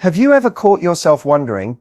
Have you ever caught yourself wondering,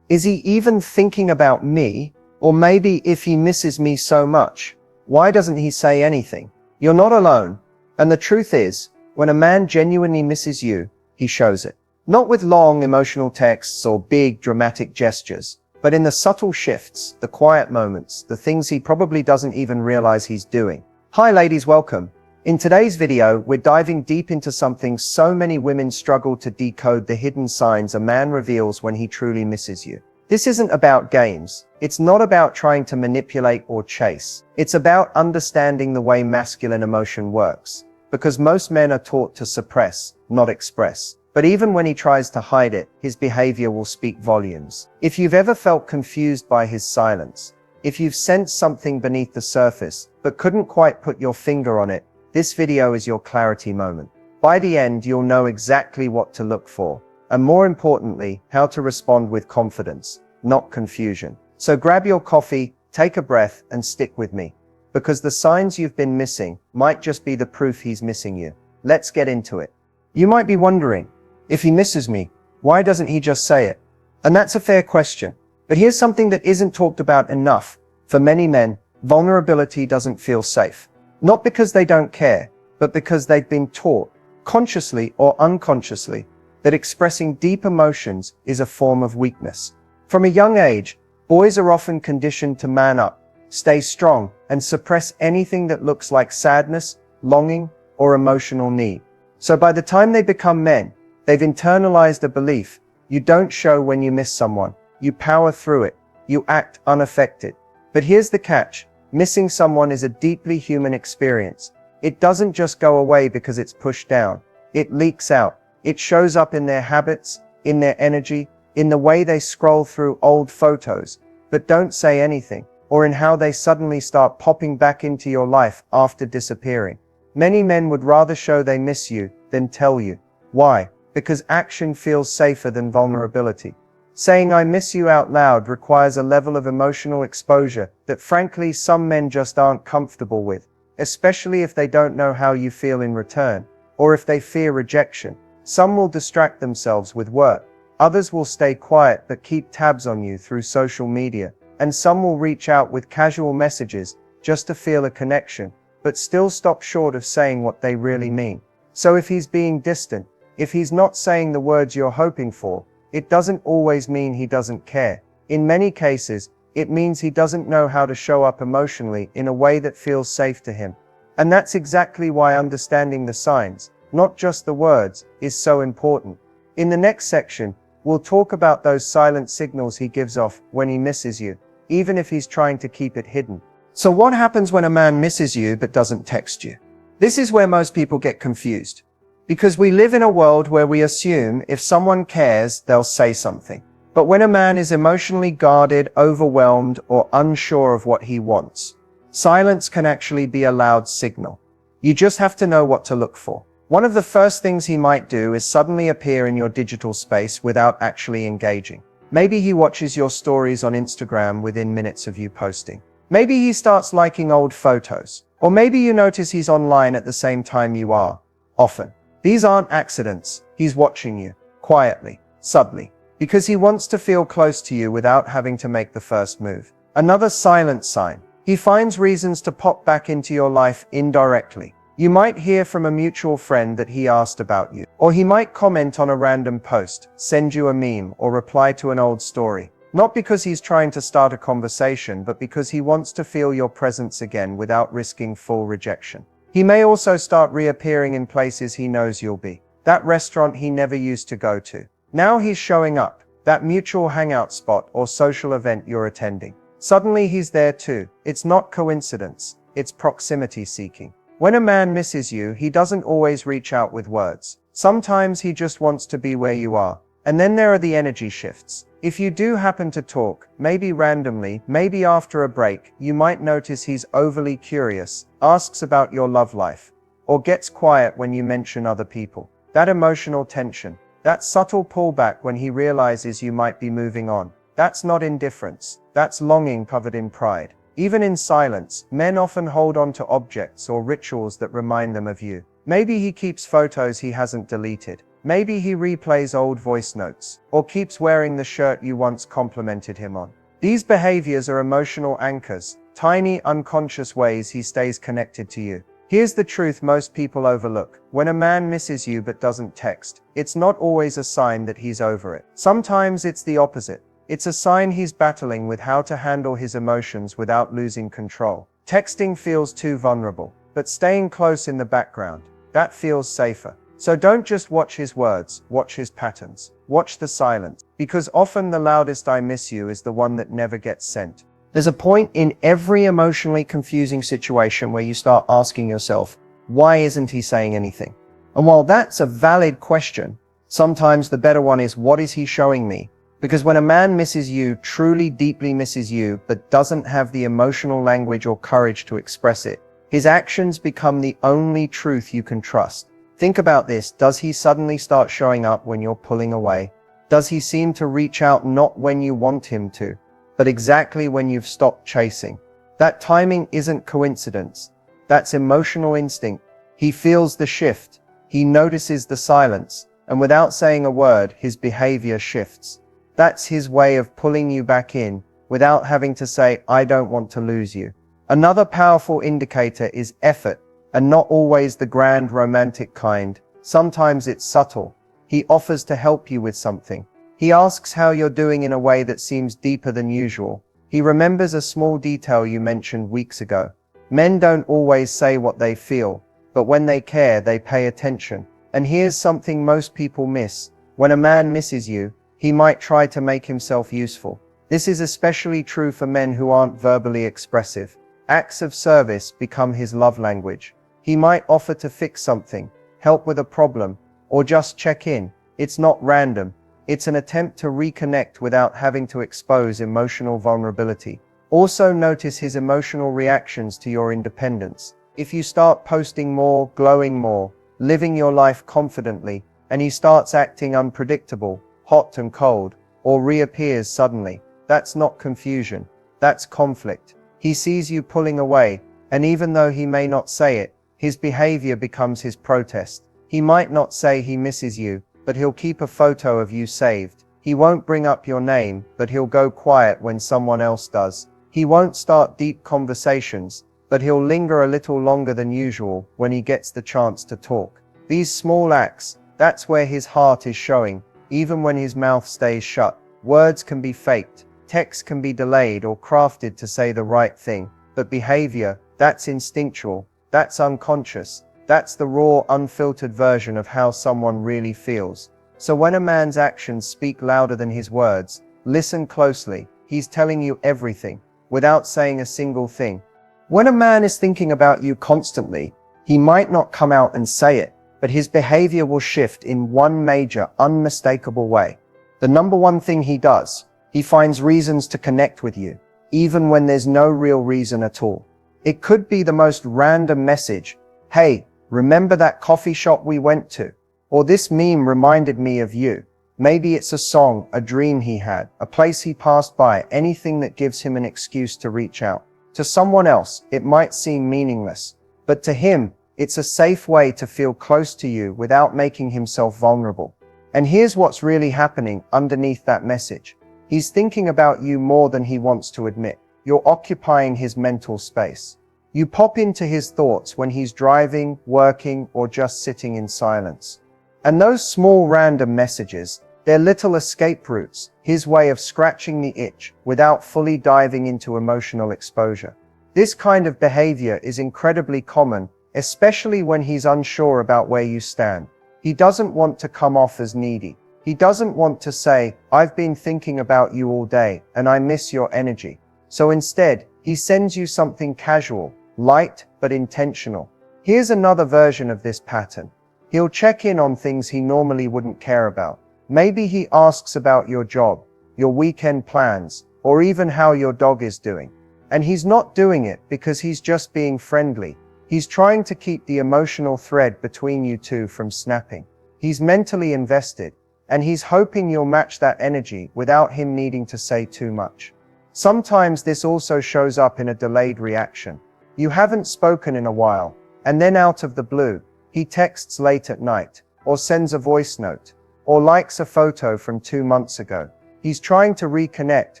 is he even thinking about me? Or maybe if he misses me so much, why doesn't he say anything? You're not alone. And the truth is, when a man genuinely misses you, he shows it. Not with long emotional texts or big dramatic gestures, but in the subtle shifts, the quiet moments, the things he probably doesn't even realize he's doing. Hi ladies, welcome. In today's video, we're diving deep into something so many women struggle to decode: the hidden signs a man reveals when he truly misses you. This isn't about games. It's not about trying to manipulate or chase. It's about understanding the way masculine emotion works. Because most men are taught to suppress, not express. But even when he tries to hide it, his behavior will speak volumes. If you've ever felt confused by his silence, if you've sensed something beneath the surface, but couldn't quite put your finger on it, this video is your clarity moment. By the end, you'll know exactly what to look for, and more importantly, how to respond with confidence, not confusion. So grab your coffee, take a breath, and stick with me. Because the signs you've been missing might just be the proof he's missing you. Let's get into it. You might be wondering, if he misses me, why doesn't he just say it? And that's a fair question. But here's something that isn't talked about enough. For many men, vulnerability doesn't feel safe. Not because they don't care, but because they've been taught, consciously or unconsciously, that expressing deep emotions is a form of weakness. From a young age, boys are often conditioned to man up, stay strong, and suppress anything that looks like sadness, longing, or emotional need. So by the time they become men, they've internalized a belief: you don't show when you miss someone, you power through it, you act unaffected. But here's the catch. Missing someone is a deeply human experience. It doesn't just go away because it's pushed down. It leaks out. It shows up in their habits, in their energy, in the way they scroll through old photos, but don't say anything, or in how they suddenly start popping back into your life after disappearing. Many men would rather show they miss you than tell you. Why? Because action feels safer than vulnerability. Saying "I miss you" out loud requires a level of emotional exposure that frankly some men just aren't comfortable with, especially if they don't know how you feel in return, or if they fear rejection. Some will distract themselves with work, others will stay quiet but keep tabs on you through social media, and some will reach out with casual messages just to feel a connection, but still stop short of saying what they really mean. So if he's being distant, if he's not saying the words you're hoping for, it doesn't always mean he doesn't care. In many cases, it means he doesn't know how to show up emotionally in a way that feels safe to him. And that's exactly why understanding the signs, not just the words, is so important. In the next section, we'll talk about those silent signals he gives off when he misses you, even if he's trying to keep it hidden. So what happens when a man misses you but doesn't text you? This is where most people get confused. Because we live in a world where we assume if someone cares, they'll say something. But when a man is emotionally guarded, overwhelmed, or unsure of what he wants, silence can actually be a loud signal. You just have to know what to look for. One of the first things he might do is suddenly appear in your digital space without actually engaging. Maybe he watches your stories on Instagram within minutes of you posting. Maybe he starts liking old photos. Or maybe you notice he's online at the same time you are. Often. These aren't accidents. He's watching you, quietly, subtly, because he wants to feel close to you without having to make the first move. Another silent sign. He finds reasons to pop back into your life indirectly. You might hear from a mutual friend that he asked about you, or he might comment on a random post, send you a meme, or reply to an old story. Not because he's trying to start a conversation, but because he wants to feel your presence again without risking full rejection. He may also start reappearing in places he knows you'll be. That restaurant he never used to go to. Now he's showing up. That mutual hangout spot or social event you're attending. Suddenly he's there too. It's not coincidence. It's proximity seeking. When a man misses you, he doesn't always reach out with words. Sometimes he just wants to be where you are. And then there are the energy shifts. If you do happen to talk, maybe randomly, maybe after a break, you might notice he's overly curious, asks about your love life, or gets quiet when you mention other people. That emotional tension, that subtle pullback when he realizes you might be moving on. That's not indifference. That's longing covered in pride. Even in silence, men often hold on to objects or rituals that remind them of you. Maybe he keeps photos he hasn't deleted. Maybe he replays old voice notes, or keeps wearing the shirt you once complimented him on. These behaviors are emotional anchors, tiny unconscious ways he stays connected to you. Here's the truth most people overlook. When a man misses you but doesn't text, it's not always a sign that he's over it. Sometimes it's the opposite. It's a sign he's battling with how to handle his emotions without losing control. Texting feels too vulnerable, but staying close in the background, that feels safer. So don't just watch his words, watch his patterns. Watch the silence, because often the loudest "I miss you" is the one that never gets sent. There's a point in every emotionally confusing situation where you start asking yourself, why isn't he saying anything? And while that's a valid question, sometimes the better one is, what is he showing me? Because when a man misses you, truly deeply misses you, but doesn't have the emotional language or courage to express it, his actions become the only truth you can trust. Think about this. Does he suddenly start showing up when you're pulling away? Does he seem to reach out not when you want him to, but exactly when you've stopped chasing? That timing isn't coincidence. That's emotional instinct. He feels the shift. He notices the silence, and without saying a word, his behavior shifts. That's his way of pulling you back in, without having to say, I don't want to lose you. Another powerful indicator is effort, and not always the grand romantic kind. Sometimes it's subtle. He offers to help you with something. He asks how you're doing in a way that seems deeper than usual. He remembers a small detail you mentioned weeks ago. Men don't always say what they feel, but when they care, they pay attention. And here's something most people miss. When a man misses you, he might try to make himself useful. This is especially true for men who aren't verbally expressive. Acts of service become his love language. He might offer to fix something, help with a problem, or just check in. It's not random. It's an attempt to reconnect without having to expose emotional vulnerability. Also notice his emotional reactions to your independence. If you start posting more, glowing more, living your life confidently, and he starts acting unpredictable, hot and cold, or reappears suddenly, that's not confusion. That's conflict. He sees you pulling away, and even though he may not say it, his behavior becomes his protest. He might not say he misses you, but he'll keep a photo of you saved. He won't bring up your name, but he'll go quiet when someone else does. He won't start deep conversations, but he'll linger a little longer than usual when he gets the chance to talk. These small acts, that's where his heart is showing, even when his mouth stays shut. Words can be faked, text can be delayed or crafted to say the right thing, but behavior, that's instinctual, that's unconscious, that's the raw, unfiltered version of how someone really feels. So when a man's actions speak louder than his words, listen closely. He's telling you everything, without saying a single thing. When a man is thinking about you constantly, he might not come out and say it, but his behavior will shift in one major, unmistakable way. The number one thing he does, he finds reasons to connect with you, even when there's no real reason at all. It could be the most random message. Hey, remember that coffee shop we went to? Or this meme reminded me of you. Maybe it's a song, a dream he had, a place he passed by, anything that gives him an excuse to reach out. To someone else, it might seem meaningless, but to him, it's a safe way to feel close to you without making himself vulnerable. And here's what's really happening underneath that message. He's thinking about you more than he wants to admit. You're occupying his mental space. You pop into his thoughts when he's driving, working, or just sitting in silence. And those small random messages, they're little escape routes, his way of scratching the itch without fully diving into emotional exposure. This kind of behavior is incredibly common, especially when he's unsure about where you stand. He doesn't want to come off as needy. He doesn't want to say, I've been thinking about you all day, and I miss your energy. So instead, he sends you something casual, light, but intentional. Here's another version of this pattern. He'll check in on things he normally wouldn't care about. Maybe he asks about your job, your weekend plans, or even how your dog is doing. And he's not doing it because he's just being friendly. He's trying to keep the emotional thread between you two from snapping. He's mentally invested, and he's hoping you'll match that energy without him needing to say too much. Sometimes this also shows up in a delayed reaction. You haven't spoken in a while, and then out of the blue, he texts late at night. or sends a voice note, or likes a photo from 2 months ago. He's trying to reconnect,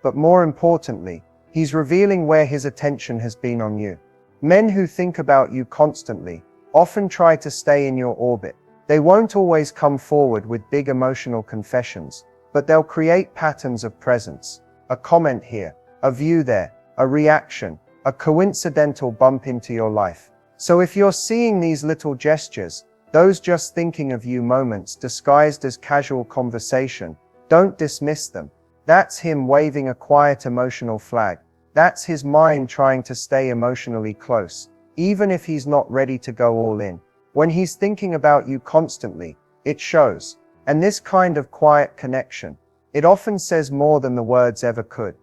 but more importantly, he's revealing where his attention has been on you. Men who think about you constantly often try to stay in your orbit. They won't always come forward with big emotional confessions, but they'll create patterns of presence. A comment here, a view there, a reaction, a coincidental bump into your life. So if you're seeing these little gestures, those just thinking of you moments disguised as casual conversation, don't dismiss them. That's him waving a quiet emotional flag. That's his mind trying to stay emotionally close, even if he's not ready to go all in. When he's thinking about you constantly, it shows. And this kind of quiet connection, it often says more than the words ever could.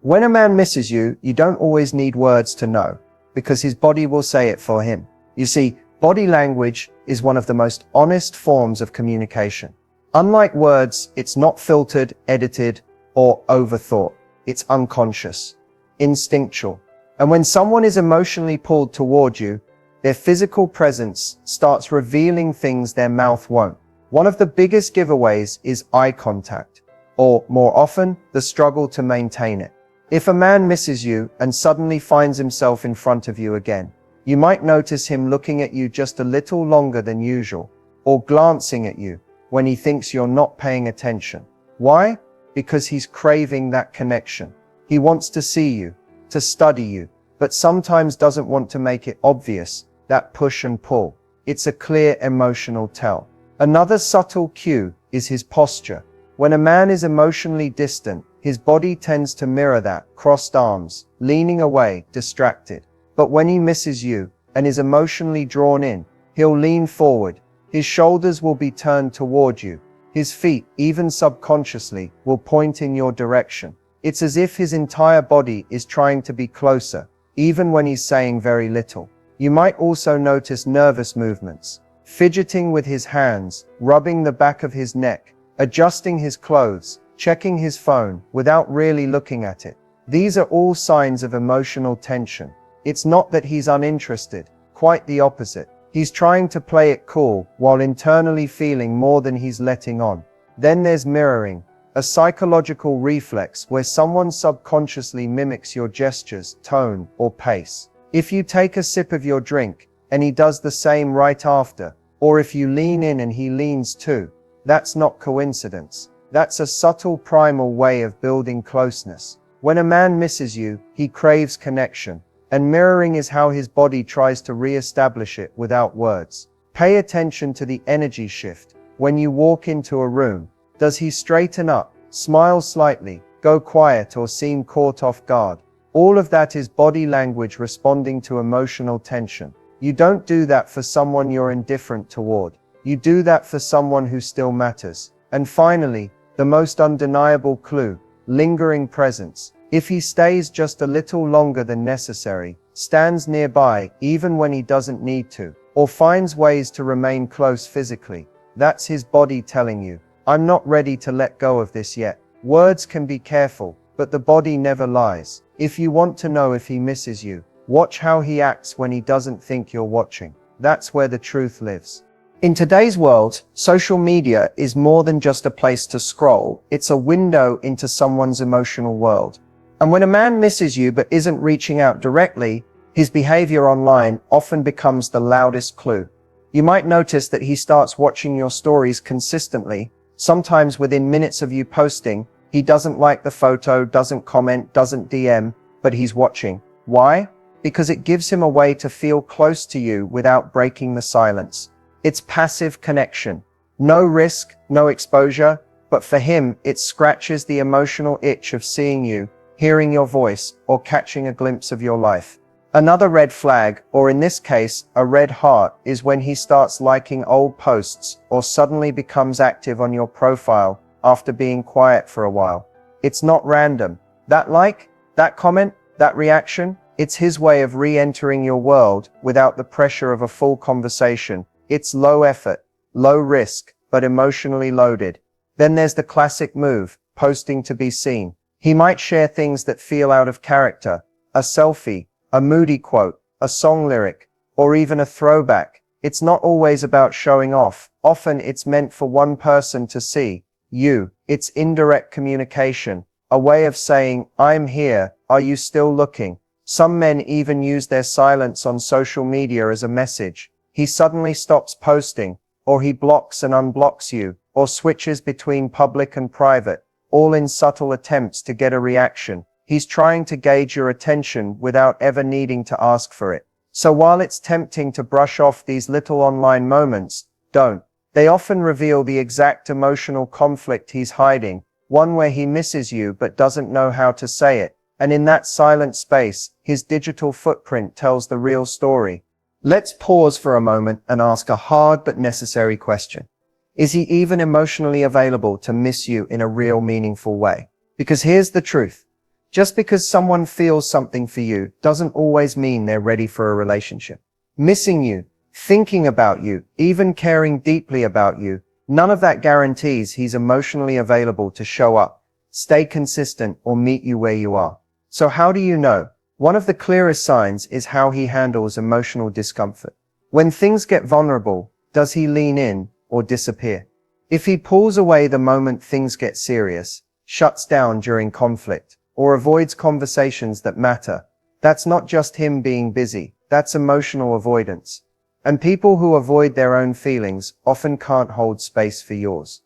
When a man misses you, you don't always need words to know, because his body will say it for him. You see, body language is one of the most honest forms of communication. Unlike words, it's not filtered, edited, or overthought. It's unconscious, instinctual. And when someone is emotionally pulled toward you, their physical presence starts revealing things their mouth won't. One of the biggest giveaways is eye contact, or more often, the struggle to maintain it. If a man misses you and suddenly finds himself in front of you again, you might notice him looking at you just a little longer than usual, or glancing at you when he thinks you're not paying attention. Why? Because he's craving that connection. He wants to see you, to study you, but sometimes doesn't want to make it obvious, that push and pull. It's a clear emotional tell. Another subtle cue is his posture. When a man is emotionally distant, his body tends to mirror that, crossed arms, leaning away, distracted. But when he misses you and is emotionally drawn in, he'll lean forward. His shoulders will be turned toward you. His feet, even subconsciously, will point in your direction. It's as if his entire body is trying to be closer, even when he's saying very little. You might also notice nervous movements, fidgeting with his hands, rubbing the back of his neck, adjusting his clothes, checking his phone without really looking at it. These are all signs of emotional tension. It's not that he's uninterested, quite the opposite. He's trying to play it cool while internally feeling more than he's letting on. Then there's mirroring, a psychological reflex where someone subconsciously mimics your gestures, tone, or pace. If you take a sip of your drink and he does the same right after, or if you lean in and he leans too, that's not coincidence. That's a subtle primal way of building closeness. When a man misses you, he craves connection, and mirroring is how his body tries to re-establish it without words. Pay attention to the energy shift. When you walk into a room, does he straighten up, smile slightly, go quiet, or seem caught off guard? All of that is body language responding to emotional tension. You don't do that for someone you're indifferent toward. You do that for someone who still matters. And finally, the most undeniable clue, lingering presence. If he stays just a little longer than necessary, stands nearby even when he doesn't need to, or finds ways to remain close physically, that's his body telling you, I'm not ready to let go of this yet. Words can be careful, but the body never lies. If you want to know if he misses you, watch how he acts when he doesn't think you're watching. That's where the truth lives. In today's world, social media is more than just a place to scroll. It's a window into someone's emotional world. And when a man misses you but isn't reaching out directly, his behavior online often becomes the loudest clue. You might notice that he starts watching your stories consistently, sometimes within minutes of you posting. He doesn't like the photo, doesn't comment, doesn't DM, but he's watching. Why? Because it gives him a way to feel close to you without breaking the silence. It's passive connection. No risk, no exposure, but for him, it scratches the emotional itch of seeing you, hearing your voice, or catching a glimpse of your life. Another red flag, or in this case, a red heart, is when he starts liking old posts or suddenly becomes active on your profile after being quiet for a while. It's not random. That like, that comment, that reaction, it's his way of re-entering your world without the pressure of a full conversation. It's low effort, low risk, but emotionally loaded. Then there's the classic move, posting to be seen. He might share things that feel out of character, a selfie, a moody quote, a song lyric, or even a throwback. It's not always about showing off. Often it's meant for one person to see you. It's indirect communication, a way of saying, I'm here, are you still looking? Some men even use their silence on social media as a message. He suddenly stops posting, or he blocks and unblocks you, or switches between public and private, all in subtle attempts to get a reaction. He's trying to gauge your attention without ever needing to ask for it. So while it's tempting to brush off these little online moments, don't. They often reveal the exact emotional conflict he's hiding, one where he misses you but doesn't know how to say it. And in that silent space, his digital footprint tells the real story. Let's pause for a moment and ask a hard but necessary question. Is he even emotionally available to miss you in a real meaningful way? Because here's the truth. Just because someone feels something for you doesn't always mean they're ready for a relationship. Missing you, thinking about you, even caring deeply about you, none of that guarantees he's emotionally available to show up, stay consistent, or meet you where you are. So how do you know? One of the clearest signs is how he handles emotional discomfort. When things get vulnerable, does he lean in or disappear? If he pulls away the moment things get serious, shuts down during conflict, or avoids conversations that matter, that's not just him being busy, that's emotional avoidance. And people who avoid their own feelings often can't hold space for yours.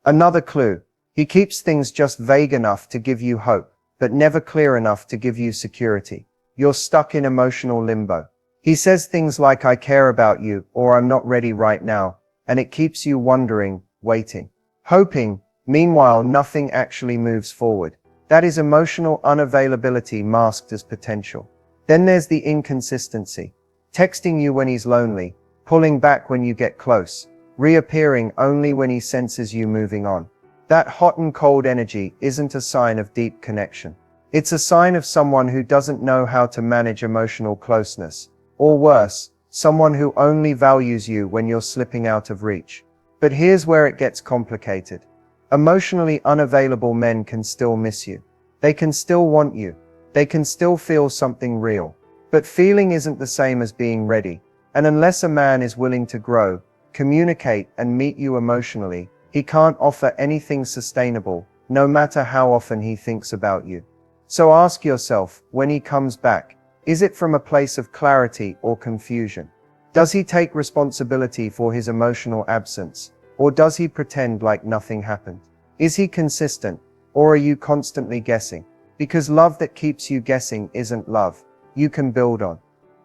Another clue, he keeps things just vague enough to give you hope, but never clear enough to give you security. You're stuck in emotional limbo. He says things like, I care about you, or I'm not ready right now, and it keeps you wondering, waiting, hoping. Meanwhile, nothing actually moves forward. That is emotional unavailability masked as potential. Then there's the inconsistency. Texting you when he's lonely, pulling back when you get close, reappearing only when he senses you moving on. That hot and cold energy isn't a sign of deep connection. It's a sign of someone who doesn't know how to manage emotional closeness. Or worse, someone who only values you when you're slipping out of reach. But here's where it gets complicated. Emotionally unavailable men can still miss you. They can still want you. They can still feel something real. But feeling isn't the same as being ready. And unless a man is willing to grow, communicate, and meet you emotionally, he can't offer anything sustainable, no matter how often he thinks about you. So ask yourself, when he comes back, is it from a place of clarity or confusion? Does he take responsibility for his emotional absence? Or does he pretend like nothing happened? Is he consistent? Or are you constantly guessing? Because love that keeps you guessing isn't love you can build on.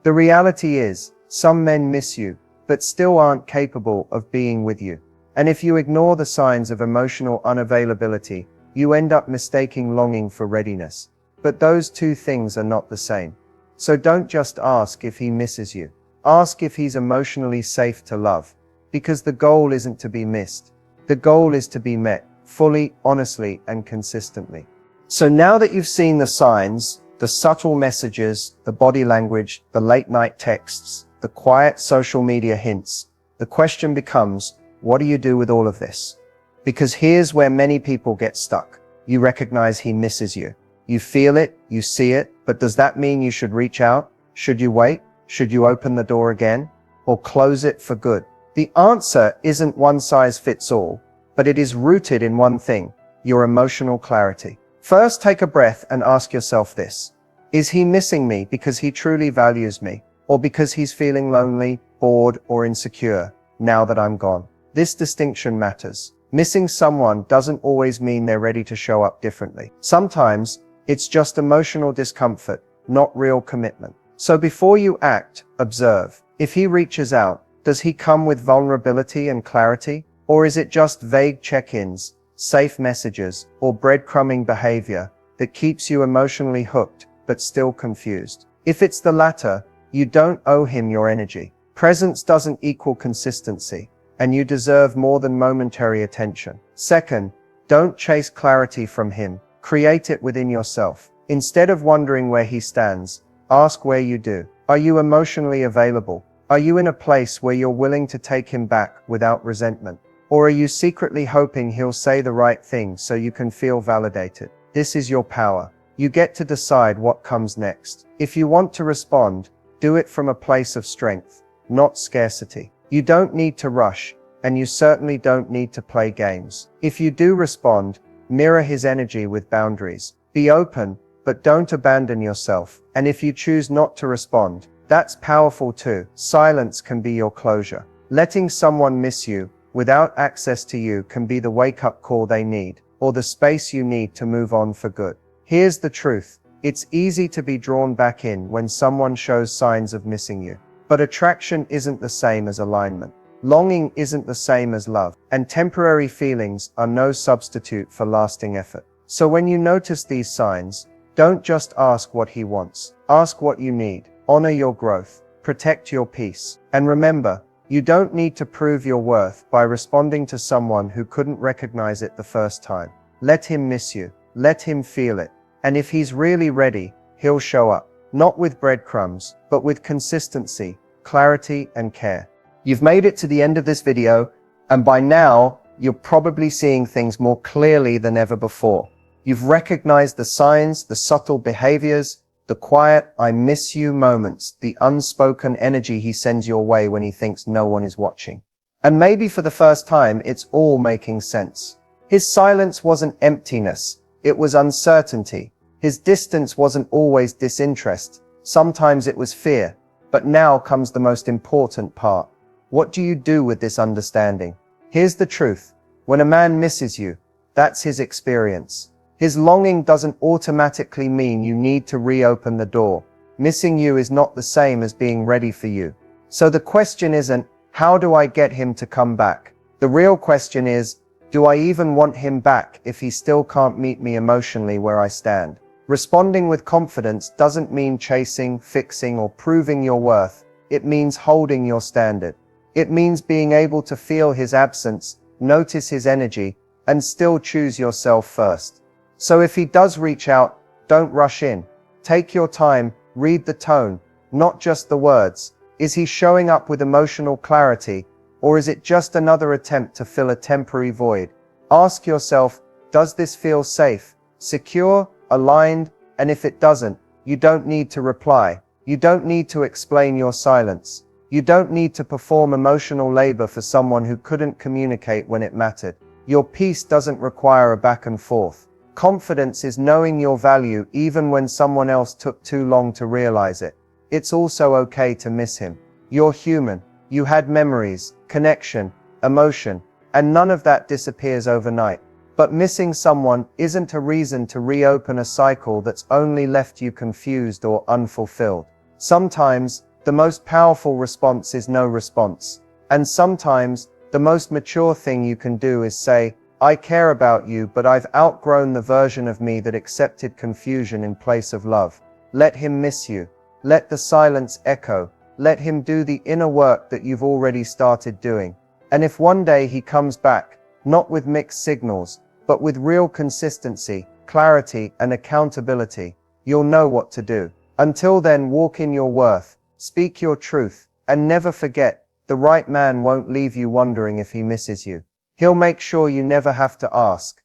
The reality is, some men miss you, but still aren't capable of being with you. And if you ignore the signs of emotional unavailability, you end up mistaking longing for readiness. But those two things are not the same. So don't just ask if he misses you. Ask if he's emotionally safe to love. Because the goal isn't to be missed. The goal is to be met, fully, honestly, and consistently. So now that you've seen the signs, the subtle messages, the body language, the late night texts, the quiet social media hints, the question becomes, what do you do with all of this? Because here's where many people get stuck. You recognize he misses you. You feel it, you see it, but does that mean you should reach out? Should you wait? Should you open the door again? Or close it for good? The answer isn't one size fits all, but it is rooted in one thing, your emotional clarity. First, take a breath and ask yourself this. Is he missing me because he truly values me, or because he's feeling lonely, bored, or insecure now that I'm gone? This distinction matters. Missing someone doesn't always mean they're ready to show up differently. Sometimes, it's just emotional discomfort, not real commitment. So before you act, observe. If he reaches out, does he come with vulnerability and clarity? Or is it just vague check-ins, safe messages, or breadcrumbing behavior that keeps you emotionally hooked, but still confused? If it's the latter, you don't owe him your energy. Presence doesn't equal consistency, and you deserve more than momentary attention. Second, don't chase clarity from him. Create it within yourself. Instead of wondering where he stands, ask where you do. Are you emotionally available? Are you in a place where you're willing to take him back without resentment? Or are you secretly hoping he'll say the right thing so you can feel validated? This is your power. You get to decide what comes next. If you want to respond, do it from a place of strength, not scarcity. You don't need to rush, and you certainly don't need to play games. If you do respond, mirror his energy with boundaries. Be open, but don't abandon yourself. And if you choose not to respond, that's powerful too. Silence can be your closure. Letting someone miss you without access to you can be the wake-up call they need, or the space you need to move on for good. Here's the truth. It's easy to be drawn back in when someone shows signs of missing you. But attraction isn't the same as alignment. Longing isn't the same as love, and temporary feelings are no substitute for lasting effort. So when you notice these signs, don't just ask what he wants. Ask what you need. Honor your growth. Protect your peace. And remember, you don't need to prove your worth by responding to someone who couldn't recognize it the first time. Let him miss you. Let him feel it. And if he's really ready, he'll show up. Not with breadcrumbs, but with consistency, clarity, and care. You've made it to the end of this video, and by now, you're probably seeing things more clearly than ever before. You've recognized the signs, the subtle behaviors, the quiet "I miss you" moments, the unspoken energy he sends your way when he thinks no one is watching. And maybe for the first time, it's all making sense. His silence wasn't emptiness, it was uncertainty. His distance wasn't always disinterest, sometimes it was fear. But now comes the most important part. What do you do with this understanding? Here's the truth. When a man misses you, that's his experience. His longing doesn't automatically mean you need to reopen the door. Missing you is not the same as being ready for you. So the question isn't, how do I get him to come back? The real question is, do I even want him back if he still can't meet me emotionally where I stand? Responding with confidence doesn't mean chasing, fixing, or proving your worth. It means holding your standard. It means being able to feel his absence, notice his energy, and still choose yourself first. So if he does reach out, don't rush in. Take your time, read the tone, not just the words. Is he showing up with emotional clarity, or is it just another attempt to fill a temporary void? Ask yourself, does this feel safe, secure, aligned? And if it doesn't, you don't need to reply. You don't need to explain your silence. You don't need to perform emotional labor for someone who couldn't communicate when it mattered. Your peace doesn't require a back and forth. Confidence is knowing your value even when someone else took too long to realize it. It's also okay to miss him. You're human. You had memories, connection, emotion, and none of that disappears overnight. But missing someone isn't a reason to reopen a cycle that's only left you confused or unfulfilled. Sometimes, the most powerful response is no response. And sometimes, the most mature thing you can do is say, I care about you, but I've outgrown the version of me that accepted confusion in place of love. Let him miss you. Let the silence echo. Let him do the inner work that you've already started doing. And if one day he comes back, not with mixed signals, but with real consistency, clarity, and accountability, you'll know what to do. Until then, walk in your worth, speak your truth, and never forget, the right man won't leave you wondering if he misses you. He'll make sure you never have to ask.